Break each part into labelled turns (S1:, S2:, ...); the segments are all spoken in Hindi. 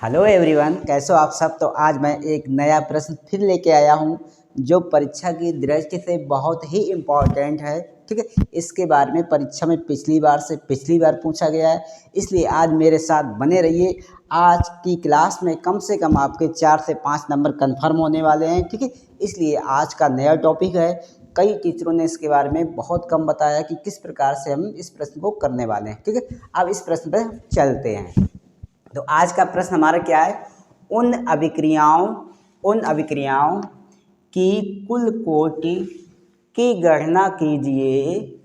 S1: हेलो एवरीवन, कैसे हो आप सब। तो आज मैं एक नया प्रश्न फिर लेके आया हूँ जो परीक्षा की दृष्टि से बहुत ही इम्पोर्टेंट है। ठीक है, इसके बारे में परीक्षा में पिछली बार पूछा गया है, इसलिए आज मेरे साथ बने रहिए। आज की क्लास में कम से कम आपके 4 से 5 नंबर कंफर्म होने वाले हैं। ठीक है, इसलिए आज का नया टॉपिक है। कई टीचरों ने इसके बारे में बहुत कम बताया कि किस प्रकार से हम इस प्रश्न को करने वाले हैं। ठीक है, अब इस प्रश्न पर चलते हैं। तो आज का प्रश्न हमारा क्या है, उन अभिक्रियाओं की कुल कोटि की गणना कीजिए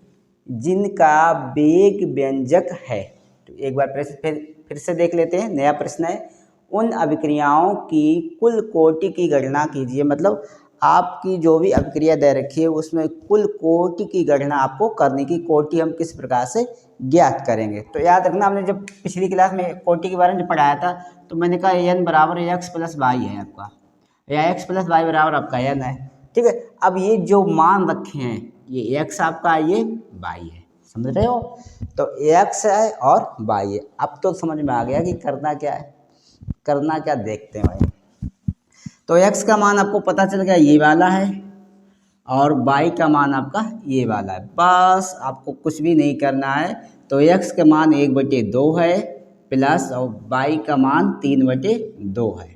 S1: जिनका वेग व्यंजक है। तो एक बार प्रश्न फिर से देख लेते हैं। नया प्रश्न है, उन अभिक्रियाओं की कुल कोटि की गणना कीजिए, मतलब आपकी जो भी अभिक्रिया दे रखी है उसमें कुल कोटि की गणना आपको करने की। कोटि हम किस प्रकार से ज्ञात करेंगे, तो याद रखना, हमने जब पिछली क्लास में कोटि के बारे में जब पढ़ाया था तो मैंने कहा एन बराबर एक्स प्लस वाई है आपका, या एक्स प्लस वाई बराबर आपका एन है। ठीक है, अब ये जो मान रखे हैं ये एक्स आपका है, ये वाई है, समझ रहे हो। तो एक्स है और वाई है। अब तो समझ में आ गया कि करना क्या है, करना क्या देखते हैं भाई। तो x का मान आपको पता चल गया ये वाला है, और y का मान आपका ये वाला है। बस आपको कुछ भी नहीं करना है। तो x का मान 1/2 है प्लस और y का मान 3/2 है।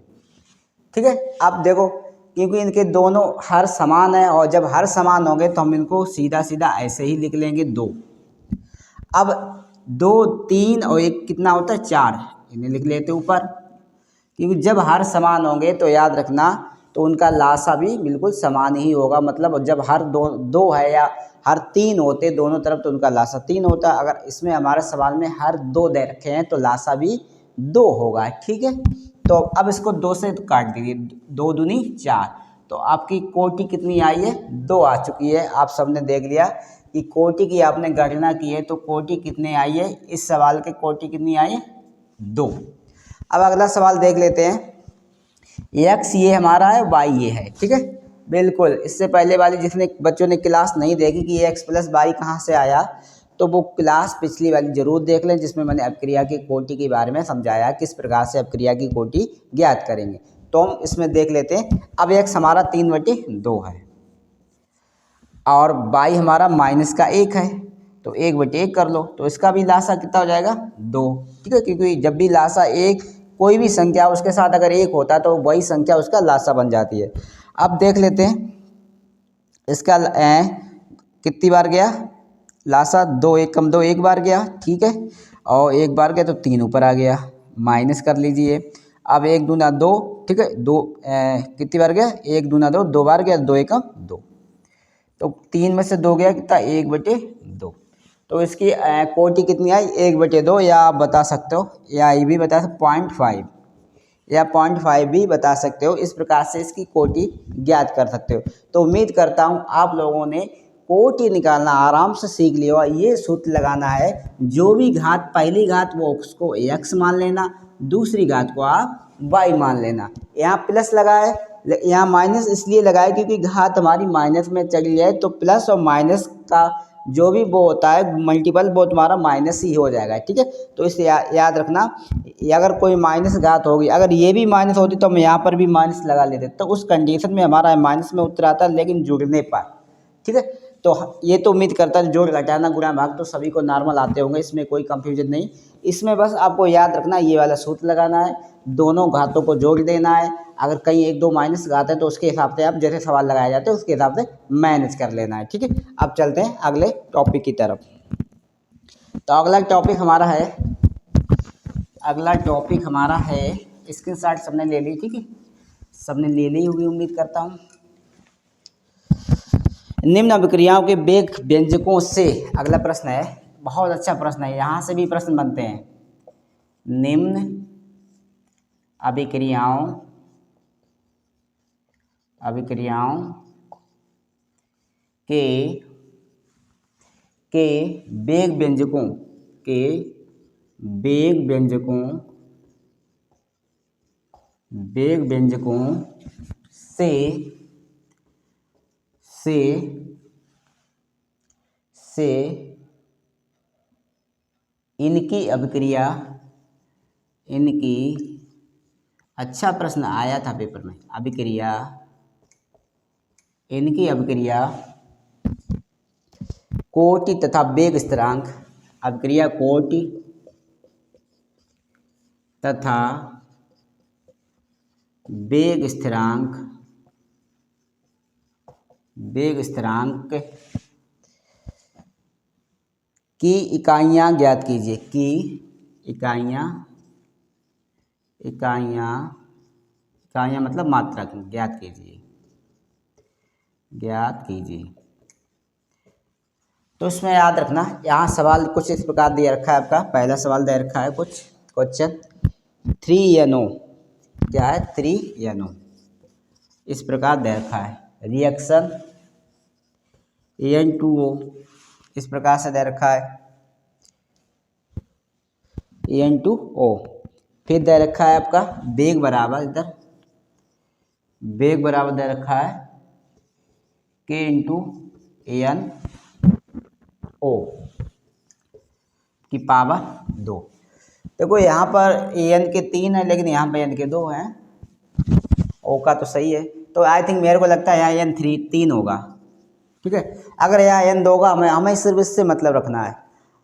S1: ठीक है, अब देखो, क्योंकि इनके दोनों हर समान है और जब हर समान होंगे तो हम इनको सीधा सीधा ऐसे ही लिख लेंगे 2। अब 2 3 और 1 कितना होता है 4, इन्हें लिख लेते ऊपर। क्योंकि जब हर समान होंगे तो याद रखना तो उनका लासा भी बिल्कुल समान ही होगा। मतलब जब हर दो है या हर 3 होते दोनों तरफ तो उनका लासा 3 होता है। अगर इसमें हमारे सवाल में हर 2 दे रखे हैं तो लासा भी 2 होगा। ठीक है, तो अब इसको 2 से काट दीजिए, 2 दूनी 4। तो आपकी कोटि कितनी आई है, 2 आ चुकी है। आप सबने देख लिया कि कोटि की आपने गणना की है, तो कोटि कितनी आई है, इस सवाल की कोटि कितनी आई है, 2। अब अगला सवाल देख लेते हैं। एक्स ये हमारा है, वाई ये है। ठीक है, बिल्कुल इससे पहले वाली जिसने बच्चों ने क्लास नहीं देखी कि एक्स प्लस वाई कहाँ से आया, तो वो क्लास पिछली वाली जरूर देख लें जिसमें मैंने अपक्रिया की कोटि के बारे में समझाया किस प्रकार से अपक्रिया की कोटि ज्ञात करेंगे। तो हम इसमें देख लेते हैं। अब एक्स हमारा 3/2 है और वाई हमारा -1 है, तो 1/1 कर लो। तो इसका भी लासा कितना हो जाएगा, 2। ठीक है, क्योंकि जब भी लासा एक कोई भी संख्या उसके साथ अगर 1 होता है तो वही संख्या उसका लासा बन जाती है। अब देख लेते हैं इसका कितनी बार गया लासा, 2 1 कम 2 1 बार गया। ठीक है, और 1 बार गया तो 3 ऊपर आ गया, माइनस कर लीजिए। अब 1 दूना 2, ठीक है, 2 कितनी बार गया, 1 दूना 2, 2 बार गया, 2 1 2। तो 3 में से 2 गया कितना, 1/2। तो इसकी कोटि कितनी आई, 1/2, या आप बता सकते हो, या ये भी बता सकते 0.5, या 0.5 भी बता सकते हो। इस प्रकार से इसकी कोटि ज्ञात कर सकते हो। तो उम्मीद करता हूँ आप लोगों ने कोटि निकालना आराम से सीख लिया और ये सूत्र लगाना है, जो भी घात पहली घात वो उसको x मान लेना, दूसरी घात को आप y मान लेना। यहाँ प्लस लगा है, यहाँ माइनस इसलिए लगाया क्योंकि घात हमारी माइनस में चली जाए तो प्लस और माइनस का जो भी वो होता है मल्टीपल वो तुम्हारा माइनस ही हो जाएगा। ठीक है, तो इसे याद रखना, अगर कोई माइनस घात होगी, अगर ये भी माइनस होती तो हम यहाँ पर भी माइनस लगा लेते, तो उस कंडीशन में हमारा माइनस में उत्तर आता, लेकिन जुड़ने पर। ठीक है, तो ये तो उम्मीद करता है जोड़ घटाना गुणा भाग तो सभी को नॉर्मल आते होंगे, इसमें कोई कंफ्यूजन नहीं। इसमें बस आपको याद रखना ये वाला सूत्र लगाना है, दोनों घातों को जोड़ देना है। अगर कहीं 1 2 माइनस घात है तो उसके हिसाब से आप जैसे सवाल लगाए जाते हैं उसके हिसाब से मैनेज कर लेना है। ठीक है, अब चलते हैं अगले टॉपिक की तरफ। तो अगला टॉपिक हमारा है स्क्रीनशॉट सबने ले ली। ठीक है, सबने ले ली होगी उम्मीद करता हूँ। निम्न अभिक्रियाओं के वेग व्यंजकों से, अगला प्रश्न है, बहुत अच्छा प्रश्न है, यहाँ से भी प्रश्न बनते हैं। निम्न अभिक्रियाओं के वेग व्यंजकों से इनकी अच्छा प्रश्न आया था पेपर में। अभिक्रिया, इनकी अभिक्रिया कोटि तथा वेग स्थिरांक, अभिक्रिया कोटि तथा वेग स्थिरांक, वेग स्थिरांक की इकाइयाँ ज्ञात कीजिए। की इकाइयाँ, इकाइयाँ इकाइयाँ मतलब मात्रक ज्ञात कीजिए, ज्ञात कीजिए। तो इसमें याद रखना, यहाँ सवाल कुछ इस प्रकार दिया रखा है आपका। पहला सवाल दे रखा है कुछ क्वेश्चन 3NO, क्या है 3NO, इस प्रकार दे रखा है। रिएक्शन N2O, इस प्रकार से दे रखा है N2O। फिर दे रखा है आपका वेग बराबर, इधर वेग बराबर दे रखा है K इंटू NO की पावर 2। देखो यहाँ पर N के 3 है, लेकिन यहाँ पर N के 2 हैं। O का तो सही है, तो आई थिंक मेरे को लगता है यहाँ N 3 होगा। ठीक है, अगर यहाँ N 2 होगा, हमें सिर्फ इससे मतलब रखना है।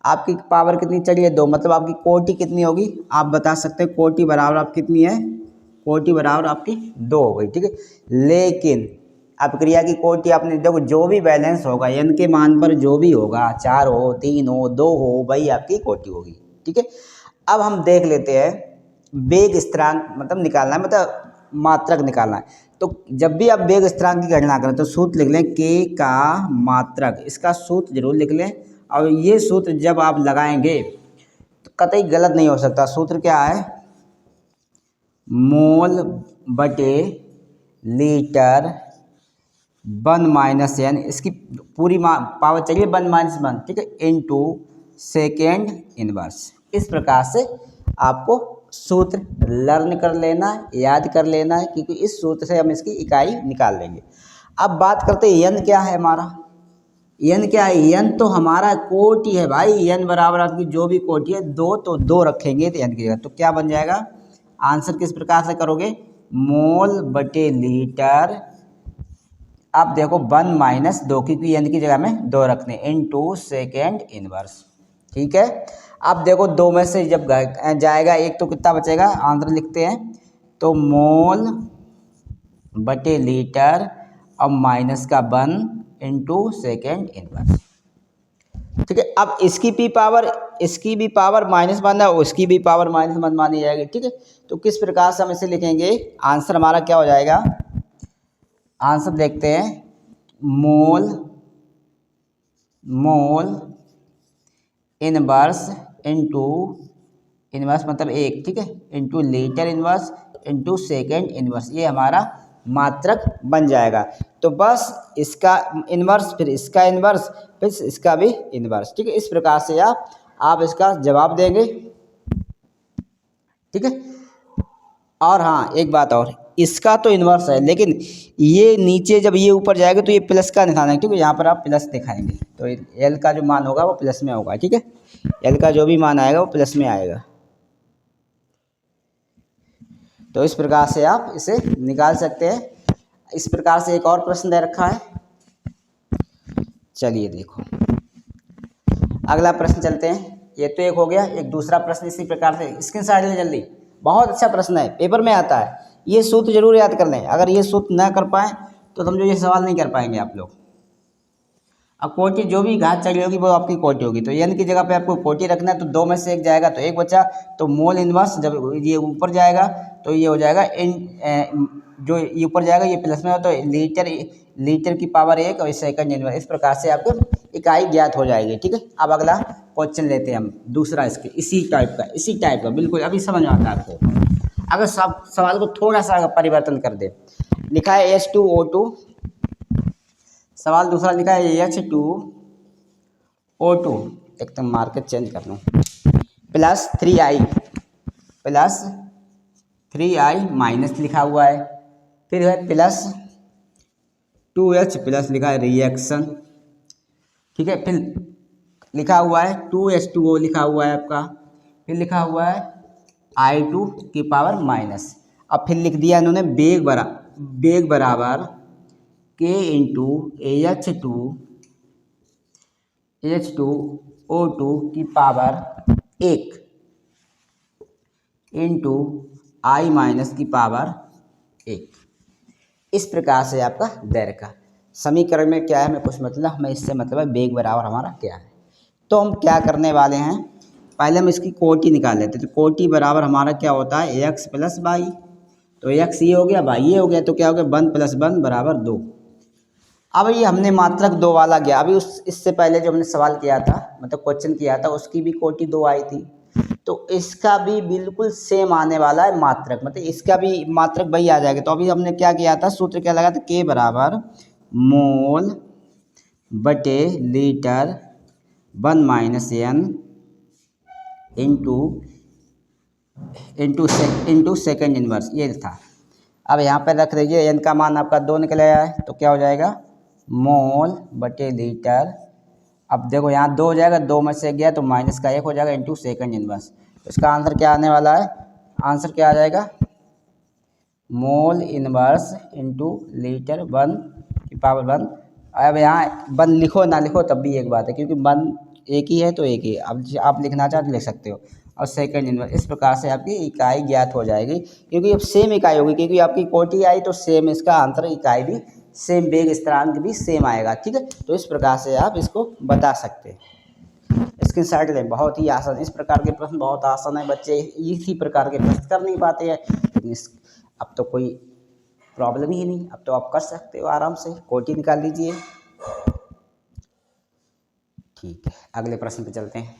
S1: आपकी पावर कितनी चलिए 2, मतलब आपकी कोटि कितनी होगी आप बता सकते हैं। कोटि बराबर आप कितनी है, कोटि बराबर आपकी 2 हो गई। ठीक है, लेकिन अभिक्रिया की कोटि आपने देखो, जो भी बैलेंस होगा N के मान पर जो भी होगा, 4 हो, 3 हो, 2 हो, वही आपकी कोटि होगी। ठीक है, अब हम देख लेते हैं वेग स्थिरांक मतलब निकालना है, मतलब मात्रक निकालना है। तो जब भी आप वेग स्थिरांक की गणना करें तो सूत्र लिख लें K का मात्रक, इसका सूत्र जरूर लिख लें। और ये सूत्र जब आप लगाएंगे तो कतई गलत नहीं हो सकता। सूत्र क्या है, मोल बटे लीटर 1 माइनस n, इसकी पूरी पावर चलिए 1 माइनस 1, ठीक है, इनटू सेकेंड इनवर्स। इस प्रकार से आपको सूत्र लर्न कर लेना, याद कर लेना है, क्योंकि इस सूत्र से हम इसकी इकाई निकाल लेंगे। अब बात करते हैं n क्या है हमारा। n क्या है, n तो हमारा कोटि है भाई। n बराबर आपकी जो भी कोटि है 2, तो 2 रखेंगे तो n की जगह, तो क्या बन जाएगा आंसर किस प्रकार से करोगे, मोल बटे लीटर। अब देखो 1 माइनस 2, क्योंकि n की जगह में 2 रखने, इनटू सेकेंड इनवर्स। ठीक है, अब देखो 2 में से जब जाएगा 1 तो कितना बचेगा, आंसर लिखते हैं। तो मोल बटे लीटर और माइनस का 1 इनटू सेकेंड इनवर्स। ठीक है, अब इसकी भी पावर माइनस 1 है, उसकी भी पावर माइनस 1 मानी जाएगी। ठीक है, तो किस प्रकार से हम इसे लिखेंगे, आंसर हमारा क्या हो जाएगा। आंसर देखते हैं, मोल इनवर्स इनटू इनवर्स मतलब 1, ठीक है, into litre inverse into second inverse, ये हमारा मात्रक बन जाएगा। तो बस इसका इनवर्स, फिर इसका इनवर्स, फिर इसका भी इनवर्स। ठीक है, इस प्रकार से आप इसका जवाब देंगे। ठीक है, और हाँ एक बात और, इसका तो इन्वर्स है, लेकिन ये नीचे जब ये ऊपर जाएगा तो ये प्लस का निशान है, ठीक है, यहाँ पर आप प्लस दिखाएंगे तो एल का जो मान होगा वो प्लस में होगा। ठीक है, एल का जो भी मान आएगा वो प्लस में आएगा। तो इस प्रकार से आप इसे निकाल सकते हैं। इस प्रकार से एक और प्रश्न दे रखा है, चलिए देखो अगला प्रश्न चलते हैं। ये तो एक हो गया, एक दूसरा प्रश्न इसी प्रकार से, स्क्रीनशॉट ले जल्दी, बहुत अच्छा प्रश्न है, पेपर में आता है। ये सूत्र जरूर याद कर लें, अगर ये सूत्र ना कर पाएँ तो समझो ये सवाल नहीं कर पाएंगे आप लोग। अब कोटि जो भी घात चली होगी वो आपकी कोटि होगी, तो n की जगह पे आपको कोटि रखना है। तो 2 में से 1 जाएगा तो 1 बचा, तो मोल इनवर्स जब ये ऊपर जाएगा तो ये हो जाएगा जो ये ऊपर जाएगा ये प्लस में हो, तो लीटर की पावर 1 और सेकंड इनवर्स। इस प्रकार से आपको इकाई ज्ञात हो जाएगी। ठीक है, अब अगला क्वेश्चन लेते हैं हम, दूसरा इसके इसी टाइप का बिल्कुल अभी समझ में आता है आपको। अगर सब सवाल को थोड़ा सा परिवर्तन कर दे, लिखा है H2O2, सवाल दूसरा लिखा है H2O2, एकदम मार्केट चेंज कर लूँ, प्लस 3i माइनस लिखा हुआ है, फिर है प्लस 2H प्लस लिखा है रिएक्शन। ठीक है, फिर लिखा हुआ है 2H2O लिखा हुआ है आपका, फिर लिखा हुआ है I2 की पावर माइनस। अब फिर लिख दिया इन्होंने बेग बराबर के इंटू H2O2 की पावर 1 इंटू I माइनस की पावर 1। इस प्रकार से आपका दैर्घ्य का समीकरण में क्या है हमें कुछ मतलब, हमें इससे मतलब है बेग बराबर हमारा क्या है। तो हम क्या करने वाले हैं, पहले हम इसकी कोटि निकाल लेते हैं। तो कोटि बराबर हमारा क्या होता है x प्लस वाई। तो x ये हो गया, वाई ये हो गया, तो क्या हो गया 1 + 1 = 2। अब ये हमने मात्रक 2 वाला गया, अभी इससे पहले जो हमने सवाल किया था मतलब क्वेश्चन किया था उसकी भी कोटि 2 आई थी। तो इसका भी बिल्कुल सेम आने वाला है मात्रक, मतलब इसका भी मात्रक वही आ जाएगा। तो अभी हमने क्या किया था, सूत्र क्या लगा था, K बराबर मोल बटे litre 1 - n into second inverse, ये था। अब यहाँ पे रख दीजिए, n का मान आपका 2 निकल आया है, तो क्या हो जाएगा मोल बटे लीटर। अब देखो यहाँ 2 हो जाएगा, 2 में से गया तो माइनस का 1 हो जाएगा इंटू सेकेंड इनवर्स। तो इसका आंसर क्या आने वाला है, आंसर क्या आ जाएगा मोल इनवर्स इंटू लीटर 1 की पावर 1। अब यहाँ 1 लिखो ना लिखो तब भी एक बात है, क्योंकि 1 एक ही है तो एक ही। अब आप लिखना चाहो तो लिख सकते हो। और सेकंड इनवर्स, इस प्रकार से आपकी इकाई ज्ञात हो जाएगी, क्योंकि अब सेम इकाई होगी, क्योंकि आपकी कोटि आई तो सेम इसका आंसर इकाई भी सेम, बेग स्थिरांक भी सेम आएगा। ठीक है, तो इस प्रकार से आप इसको बता सकते हैं। स्क्रीनशॉट लें, बहुत ही आसान, इस प्रकार के प्रश्न बहुत आसान है, बच्चे इसी प्रकार के प्रश्न कर नहीं पाते हैं। लेकिन अब तो कोई प्रॉब्लम ही नहीं, अब तो आप कर सकते हो आराम से, कोटि निकाल लीजिए। ठीक है, अगले प्रश्न पे चलते हैं।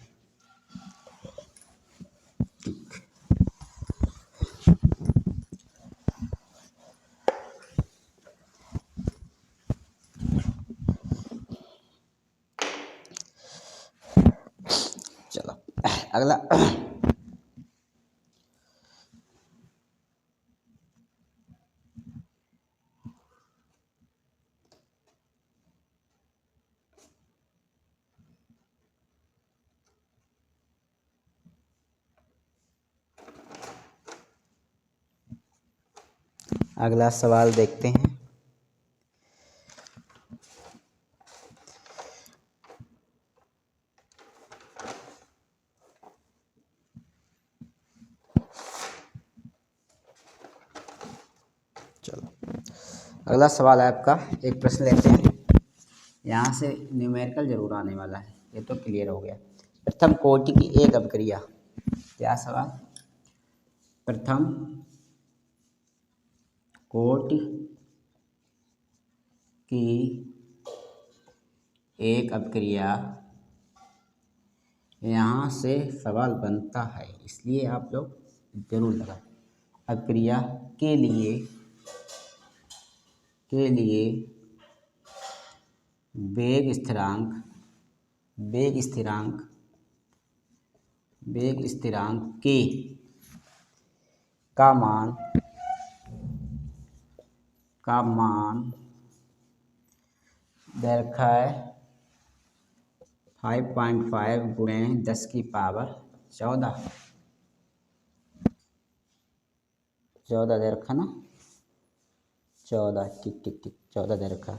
S1: ठीक, चलो अगला। अगला सवाल देखते हैं। चलो अगला सवाल है आपका, एक प्रश्न लेते हैं। यहाँ से न्यूमेरिकल जरूर आने वाला है, ये तो क्लियर हो गया। प्रथम कोटि की एक अभिक्रिया, क्या सवाल, प्रथम कोटि की एक अभिक्रिया, यहाँ से सवाल बनता है, इसलिए आप लोग जरूर लगा। अभिक्रिया के लिए वेग स्थिरांक के का मान देखा है 5.5 × 10⁻14। 14 दे रखा ना, 14, टिक टिक टिक 14 दे रखा।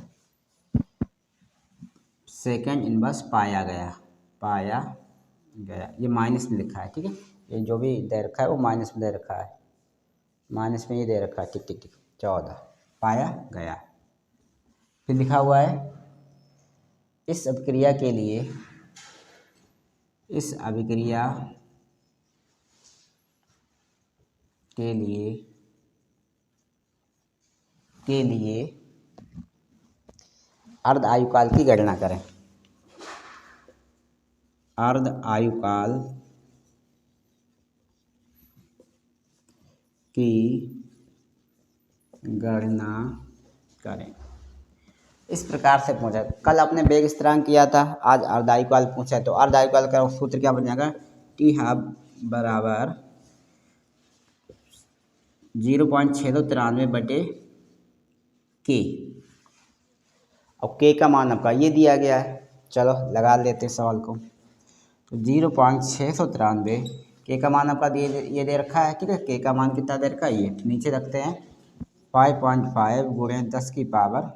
S1: सेकेंड इनवर्स पाया गया, ये माइनस में लिखा है। ठीक है, ये जो भी दे रखा है वो माइनस में दे रखा है, माइनस में ये दे रखा है, टिक टिक टिक 14 पाया गया। फिर लिखा हुआ है इस अभिक्रिया के लिए अर्ध आयुकाल की गणना करें। अर्ध आयुकाल की गणना करें। इस प्रकार से पूछा, कल आपने वेग स्थिरांक किया था, आज अर्ध आयुकाल पूछा, तो अर्ध आयुकाल का सूत्र क्या बन जाएगा, T½ बराबर 0.6293/K। और K का मान आपका ये दिया गया है, चलो लगा लेते हैं सवाल को। तो 0.693 के का मान आपका ये दे रखा है, ठीक है। के का मान कितना दे रखा है, ये नीचे रखते हैं 5.5 गुणे 10 की पावर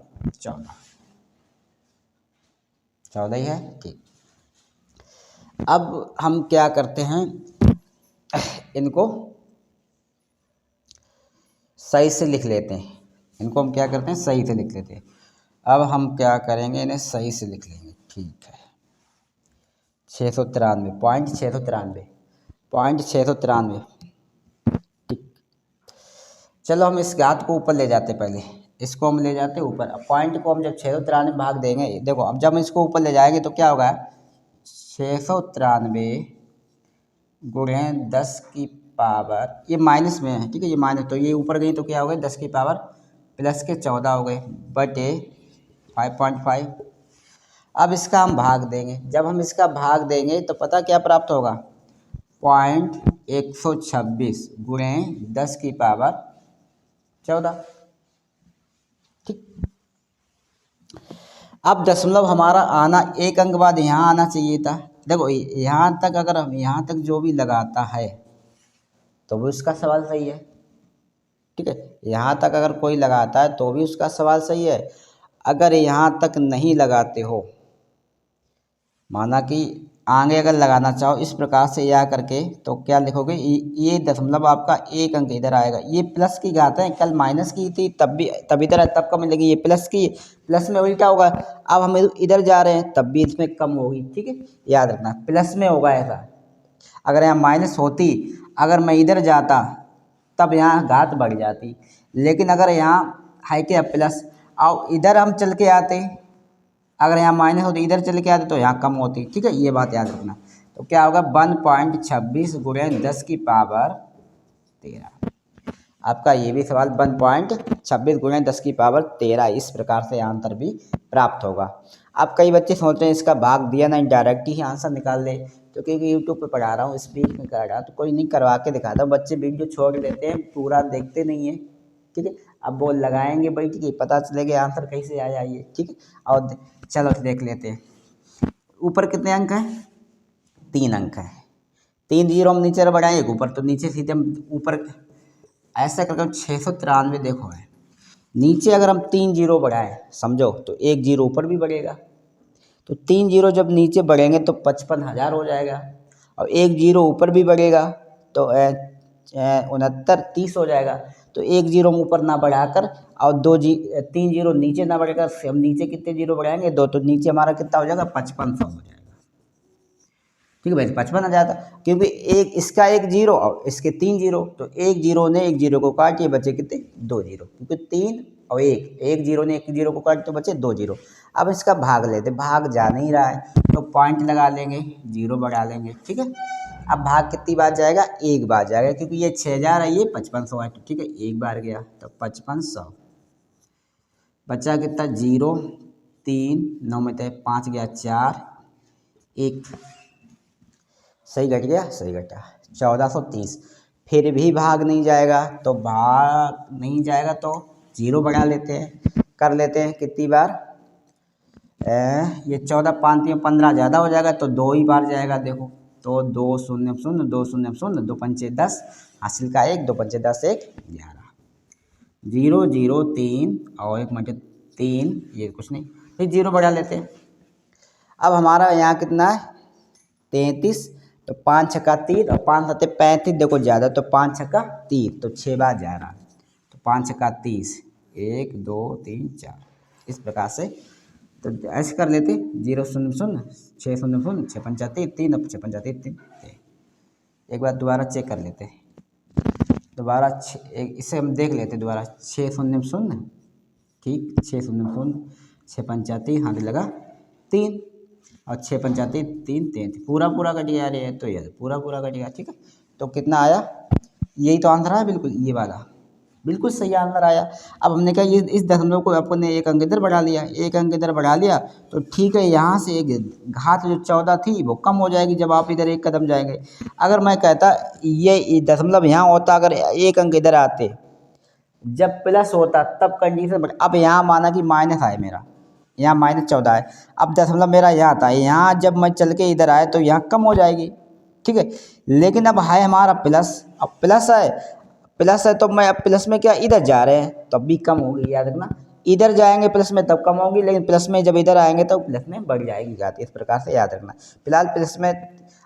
S1: 14 ही है, ठीक। अब हम क्या करते हैं, इनको सही से लिख लेते हैं, इनको हम क्या करते हैं, सही से लिख लेते हैं। अब हम क्या करेंगे, इन्हें सही से लिख लेंगे, ठीक है। 693 .693 ठीक। चलो हम इस घात को ऊपर ले जाते, पहले इसको हम ले जाते ऊपर। अब पॉइंट को हम जब 693 भाग देंगे, देखो अब जब हम इसको ऊपर ले जाएंगे तो क्या होगा, 693 गुणे 10 की पावर, ये माइनस में है, ठीक है, ये माइनस, तो ये ऊपर गई तो क्या हो गई, 10 की पावर प्लस के 14 हो गए बटे 5.5। अब इसका हम भाग देंगे, जब हम इसका भाग देंगे तो पता क्या प्राप्त होगा, 126 गुणे 10 की पावर 14, ठीक। अब दशमलव हमारा आना एक अंक बाद यहाँ आना चाहिए था। देखो यहाँ तक, अगर हम यहाँ तक जो भी लगाता है तो भी उसका सवाल सही है, ठीक है। यहाँ तक अगर कोई लगाता है तो भी उसका सवाल सही है। अगर यहाँ तक नहीं लगाते हो, माना कि आगे अगर लगाना चाहो इस प्रकार से या करके, तो क्या लिखोगे, ये दशमलव आपका एक अंक इधर आएगा। ये प्लस की घात है, कल माइनस की थी तब इधर तब कम मिलेगी, ये प्लस की, प्लस में उल्टा होगा। अब हम इधर जा रहे हैं तब भी इसमें कम होगी, ठीक है, याद रखना प्लस में होगा ऐसा। अगर यहाँ माइनस होती, अगर मैं इधर जाता तब यहाँ घात बढ़ जाती, लेकिन अगर यहाँ है क्या प्लस, और इधर हम चल के आते, अगर यहाँ माइनस होती इधर चल के आते तो यहाँ कम होती, ठीक है, ये बात याद रखना। तो क्या होगा, 1.26 गुणे 10 की पावर 13। आपका ये भी सवाल 1.26 गुणे 10 की पावर 13, इस प्रकार से आंसर भी प्राप्त होगा। अब कई बच्चे सोच रहे हैं इसका भाग दिया नहीं, डायरेक्ट ही आंसर निकाल ले, तो क्योंकि यूट्यूब पे पढ़ा रहा हूँ, स्पीड में कर रहा हूँ, तो कोई नहीं, करवा के दिखाता हूँ। बच्चे वीडियो छोड़ देते हैं, पूरा देखते नहीं है, ठीक है। अब वो लगाएंगे बैठ के, पता चलेगा आंसर कैसे आया ये, ठीक है। और चलो देख लेते हैं, ऊपर कितने अंक हैं, 3 अंक हैं। 3 जीरो हम नीचे बढ़ाएं, एक ऊपर, तो नीचे सीधे हम ऊपर ऐसा करके 693 देखो है, नीचे अगर हम 3 जीरो बढ़ाएं समझो, तो 1 जीरो ऊपर भी बढ़ेगा, तो 3 जीरो जब नीचे बढ़ेंगे तो 55,000 हो जाएगा, और 1 जीरो ऊपर भी बढ़ेगा तो 69 30 हो जाएगा। तो 1 जीरो हम ऊपर ना बढ़ाकर और 3 जीरो नीचे ना बढ़ेगा, हम नीचे कितने जीरो बढ़ाएंगे, 2, तो नीचे हमारा कितना हो जाएगा, 5500 हो जाएगा, ठीक है भाई, 55 आ जाता, क्योंकि एक इसका 1 जीरो और इसके 3 जीरो, तो 1 जीरो ने 1 जीरो को काटिए, बचे कितने, 2 जीरो, क्योंकि 3 और 1 जीरो ने 1 जीरो को काट तो बचे 2 जीरो। अब इसका भाग लेते, भाग जा नहीं रहा है तो पॉइंट लगा लेंगे, जीरो बढ़ा लेंगे, ठीक है। अब भाग कितनी बार जाएगा, एक बार जाएगा, क्योंकि ये 6000 है, ये 5500 है, ठीक है, एक बार गया तो 5500, बचा कितना, 0 3 9 में 5 गया 4 1, सही घट गया, सही घटा, 1430। फिर भी भाग नहीं जाएगा, तो भाग नहीं जाएगा तो जीरो बढ़ा लेते हैं, कर लेते हैं कितनी बार, ये 14 5 15 ज़्यादा हो जाएगा, तो 2 ही बार जाएगा, देखो, तो 2 0 0 2 0 0 2 पंचे 10, हासिल का 1, 2 पंचे 10 1 11, 0 0 3 और 1 मटे 3, ये कुछ नहीं, फिर जीरो बढ़ा लेते हैं। अब हमारा यहाँ कितना है, 33, तो 5 छक्का 3 और 5 सत्ते 35, देखो ज़्यादा, तो 5 छक्का 3, तो 6 बार जा रहा, तो 5 छक्का 30, 1 2 3 4, इस प्रकार से। तो ऐसे कर लेते, 0 0 0 6 0 0 6 पंचा 3 और 6 पंचा 3। एक बार दोबारा चेक कर लेते हैं, दोबारा इसे हम देख लेते दोबारा, 6 0 0, ठीक, 6 0 0 6 पंचा 3, हाथ लगा 3 और 6 पंचा 3 3, पूरा पूरा कट गया रे, तो ये पूरा पूरा कट गया, ठीक है। तो कितना आया, यही तो आंसर है, बिल्कुल ये वाला बिल्कुल सही आंसर आया। अब हमने कहा ये इस दशमलव को अपन ने एक अंक इधर बढ़ा लिया, एक अंक इधर बढ़ा लिया, तो ठीक है, यहाँ से एक घात जो 14 थी वो कम हो जाएगी जब आप इधर एक कदम जाएंगे। अगर मैं कहता ये दशमलव यहाँ होता, अगर एक अंक इधर आते, जब प्लस होता तब कंडीशन, अब यहाँ माना कि माइनस आए, मेरा यहाँ -14 है, अब दशमलव मेरा यहाँ था, यहाँ जब मैं चल के इधर आए तो यहाँ कम हो जाएगी, ठीक है। लेकिन अब है हमारा प्लस, अब प्लस है तो मैं अब प्लस में क्या इधर जा रहे हैं तो अब भी कम होगी, याद रखना। इधर जाएंगे प्लस में तब कम होगी, लेकिन प्लस में जब इधर आएंगे तो प्लस में बढ़ जाएगी घात, इस प्रकार से याद रखना। फिलहाल प्लस में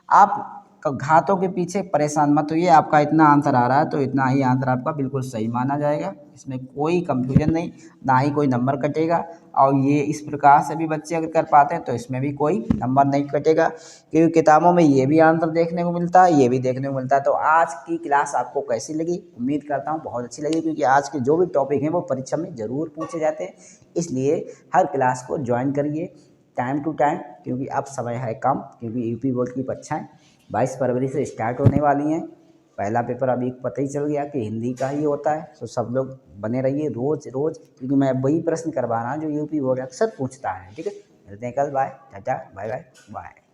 S1: आप घातों के पीछे परेशान मत होइए, आपका इतना आंसर आ रहा है तो इतना ही आंसर आपका बिल्कुल सही माना जाएगा, इसमें कोई कंफ्यूजन नहीं, ना ही कोई नंबर कटेगा। और ये इस प्रकार से भी बच्चे अगर कर पाते हैं तो इसमें भी कोई नंबर नहीं कटेगा, क्योंकि किताबों में ये भी आंसर देखने को मिलता है, ये भी देखने को मिलता है। तो आज की क्लास आपको कैसी लगी? उम्मीद करता हूँ बहुत अच्छी लगी, क्योंकि आज के जो भी टॉपिक हैं वो परीक्षा में ज़रूर पूछे जाते हैं, इसलिए हर क्लास को ज्वाइन करिए टाइम टू टाइम, क्योंकि अब समय है कम, क्योंकि यूपी बोर्ड की परीक्षाएँ 22 फरवरी से स्टार्ट होने वाली हैं। पहला पेपर अभी पता ही चल गया कि हिंदी का ही होता है, तो सब लोग बने रहिए रोज़ रोज़, क्योंकि मैं वही प्रश्न करवा रहा हूँ जो यूपी बोर्ड अक्सर पूछता है। ठीक है, मिलते हैं कल, bye, tata, bye bye bye.